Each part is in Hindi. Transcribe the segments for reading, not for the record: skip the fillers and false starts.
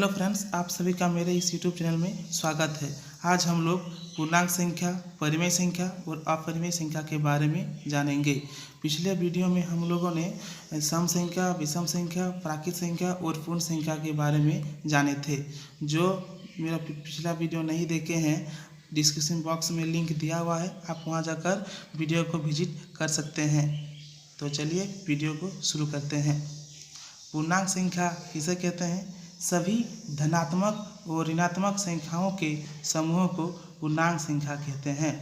हेलो फ्रेंड्स, आप सभी का मेरे इस यूट्यूब चैनल में स्वागत है। आज हम लोग पूर्णांक संख्या, परिमेय संख्या और अपरिमेय संख्या के बारे में जानेंगे। पिछले वीडियो में हम लोगों ने सम संख्या, विषम संख्या, प्राकृत संख्या और पूर्ण संख्या के बारे में जाने थे। जो मेरा पिछला वीडियो नहीं देखे हैं, डिस्क्रिप्शन बॉक्स में लिंक दिया हुआ है, आप वहां जाकर वीडियो को विजिट कर सकते हैं। तो चलिए वीडियो को शुरू करते हैं। पूर्णांक संख्या किसे कहते हैं? सभी धनात्मक और ऋणात्मक संख्याओं के समूह को पूर्णांक संख्या कहते हैं।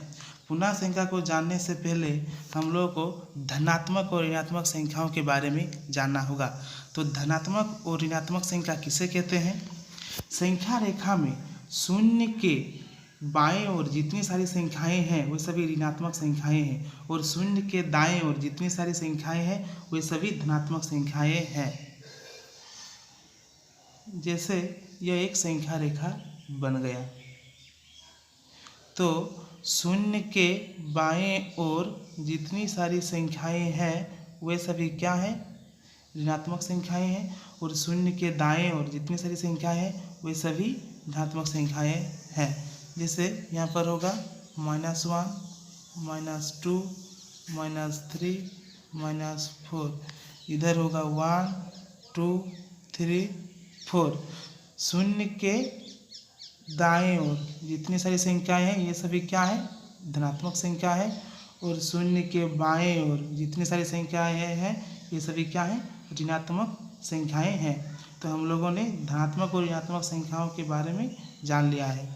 पूर्णांक संख्या को जानने से पहले हम लोगों को धनात्मक और ऋणात्मक संख्याओं के बारे में जानना होगा। तो धनात्मक और ऋणात्मक संख्या किसे कहते हैं? संख्या रेखा में शून्य के बाएं ओर जितनी सारी संख्याएं हैं वे सभी ऋणात्मक संख्याएं हैं, और शून्य के दाएं ओर जितनी सारी संख्याएं हैं वे सभी धनात्मक संख्याएं हैं। जैसे यह एक संख्या रेखा बन गया, तो शून्य के बाएं ओर जितनी सारी संख्याएं हैं वे सभी क्या हैं? ऋणात्मक संख्याएं हैं, और शून्य के दाएं ओर जितनी सारी संख्याएं हैं वे सभी धनात्मक संख्याएं हैं। जैसे यहाँ पर होगा -1, -2, -3, -4, इधर होगा 1, 2, 3, 4। शून्य के दाएं ओर जितनी सारी संख्याएं हैं ये सभी क्या है? धनात्मक संख्या है, और शून्य के बाएं ओर जितनी सारी संख्याएं हैं ये सभी क्या है? ऋणात्मक संख्याएं हैं। तो हम लोगों ने धनात्मक और ऋणात्मक संख्याओं के बारे में जान लिया है।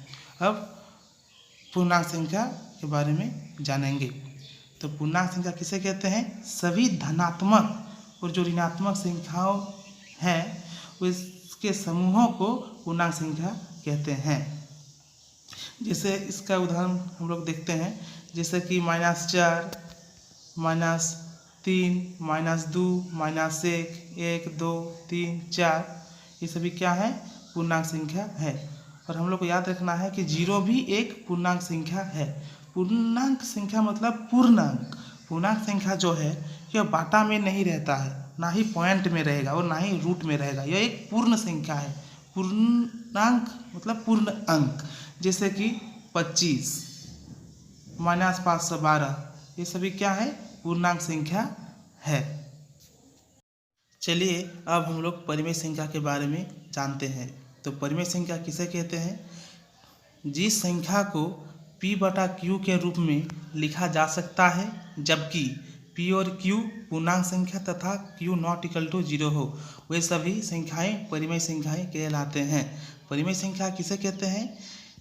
अब पूर्णांक संख्या के बारे में जानेंगे। तो पूर्णांक संख्या किसे कहते हैं? सभी धनात्मक और जो ऋणात्मक संख्याओं हैं उसके समूहों को पूर्णांक संख्या कहते हैं। जैसे इसका उदाहरण हम लोग देखते हैं, जैसे कि -4, -3, -2, -1, 1, 2, 3, 4, ये सभी क्या है? पूर्णांक संख्या है। और हम लोग को याद रखना है कि 0 भी एक पूर्णांक संख्या है। पूर्णांक संख्या मतलब पूर्णांक। पूर्णांक संख्या जो है यह बाटा में नहीं रहता है, ना ही पॉइंट में रहेगा और ना ही रूट में रहेगा। यह एक पूर्ण संख्या है। पूर्णांक मतलब पूर्ण अंक। जैसे कि 25, -512, ये सभी क्या है? पूर्णांक संख्या है। चलिए अब हम लोग परिमेय संख्या के बारे में जानते हैं। तो परिमेय संख्या किसे कहते हैं? जिस संख्या को p/q के रूप में लिखा जा सकता है जबकि p और q पूर्णांक संख्या तथा q ≠ 0 हो, वे सभी संख्याएं परिमेय संख्याएं कहलाते हैं। परिमेय संख्या किसे कहते हैं?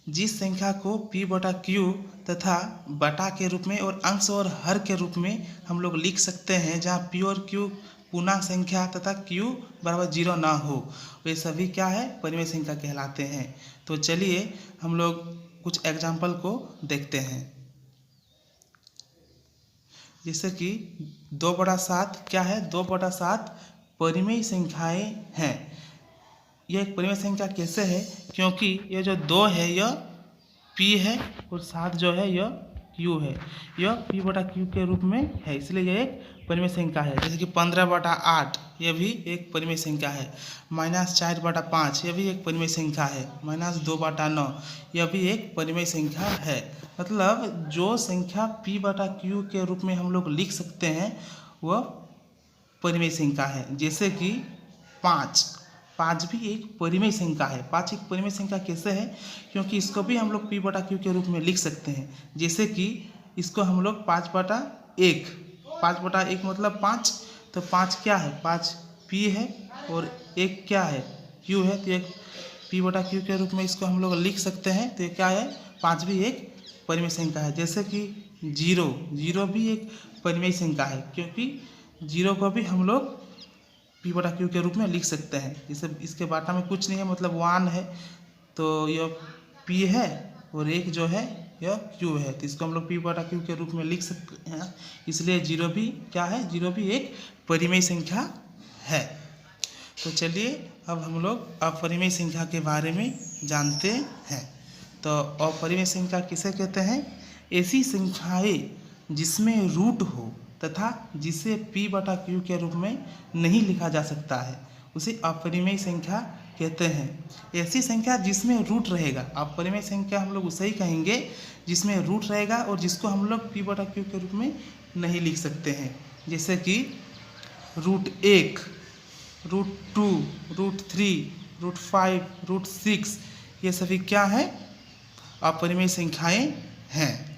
जिस संख्या को p/q तथा बटा के रूप में और अंश और हर के रूप में हम लोग लिख सकते हैं, जहाँ p और q पूर्णांक संख्या तथा q = 0 ना हो, वे सभी क्या है? परिमेय संख्या कहलाते हैं। तो चलिए हम लोग कुछ एग्जाम्पल को देखते हैं। जैसे कि 2/7 क्या है? 2/7 परिमेय संख्याएं हैं। यह एक परिमेय संख्या कैसे है? क्योंकि यह जो 2 है यह p है, और 7 जो है यह q है। यह p/q के रूप में है, इसलिए यह एक परिमेय संख्या है। जैसे कि 15/8 यह भी एक परिमेय संख्या है। -4/5 यह भी एक परिमेय संख्या है। -2/9 यह भी एक परिमेय संख्या है। मतलब जो संख्या p/q के रूप में हम लोग लिख सकते हैं वह परिमेय संख्या है। जैसे कि 5 भी एक परिमेय संख्या है। 5 एक परिमेय संख्या कैसे है? क्योंकि इसको भी हम लोग p/q के रूप में लिख सकते हैं। जैसे कि इसको हम लोग 5/1 मतलब 5, तो 5 क्या है? 5 p है और 1 क्या है? q है। तो एक p/q के रूप में इसको हम लोग लिख सकते हैं। तो ये क्या है? 5 भी एक परिमेय संख्या है। जैसे कि 0 भी एक परिमेय संख्या है, क्योंकि 0 को भी हम लोग p/q के रूप में लिख सकते हैं। जैसे इसके बाटा में कुछ नहीं है, मतलब 1 है, तो यह p है और 1 जो है यह q है, तो इसको हम लोग p/q के रूप में लिख सकते हैं। इसलिए 0 भी क्या है? 0 भी एक परिमेय संख्या है। तो चलिए अब हम लोग अपरिमेय संख्या के बारे में जानते हैं। तो अपरिमेय संख्या किसे कहते हैं? ऐसी संख्याएं जिसमें रूट हो तथा जिसे p/q के रूप में नहीं लिखा जा सकता है उसे अपरिमेय संख्या कहते हैं? ऐसी संख्या जिसमें रूट रहेगा। अब परिमेय संख्या हम लोग उसे ही कहेंगे जिसमें रूट रहेगा और जिसको हम लोग p/q के रूप में नहीं लिख सकते हैं। जैसे कि √1, √2, √3, √5, √6, ये सभी क्या है? अपरिमेय संख्याएं हैं।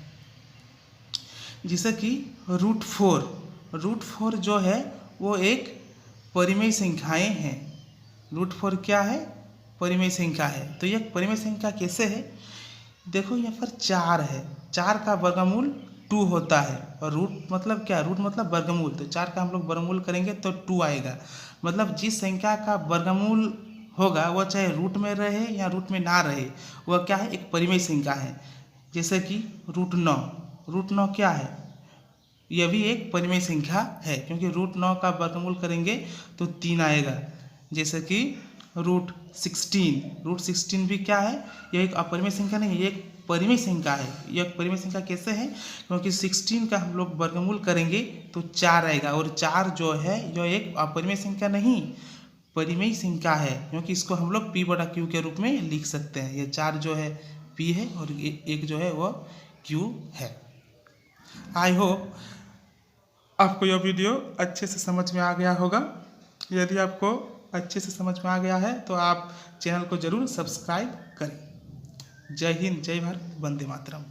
जैसे कि √4 जो है वो एक परिमेय संख्याएं हैं। √4 क्या है? परिमेय संख्या है। तो ये परिमेय संख्या कैसे है? देखो यहाँ पर 4 है, 4 का वर्गमूल 2 होता है और रूट मतलब क्या? रूट मतलब वर्गमूल। तो 4 का हम लोग वर्गमूल करेंगे तो 2 आएगा। मतलब जिस संख्या का वर्गमूल होगा वह चाहे रूट में रहे या रूट में ना रहे, वह क्या है? एक परिमेय संख्या है। जैसे कि √9 क्या है? यह भी एक परिमेय संख्या है क्योंकि √9 का वर्गमूल करेंगे तो 3 आएगा। जैसे कि √16 भी क्या है? यह एक अपरिमेय संख्या नहीं है, ये एक परिमेय संख्या है। यह एक परिमेय संख्या कैसे है? क्योंकि 16 का हम लोग वर्गमूल करेंगे तो 4 आएगा और 4 जो है यह एक अपरिमेय संख्या नहीं, परिमेय संख्या है क्योंकि इसको हम लोग p/q के रूप में लिख सकते हैं। ये 4 जो है p है और एक जो है वह q है। आई होप आपको यह वीडियो अच्छे से समझ में आ गया होगा। यदि आपको अच्छे से समझ में आ गया है तो आप चैनल को ज़रूर सब्सक्राइब करें। जय हिंद, जय भारत, वंदे मातरम।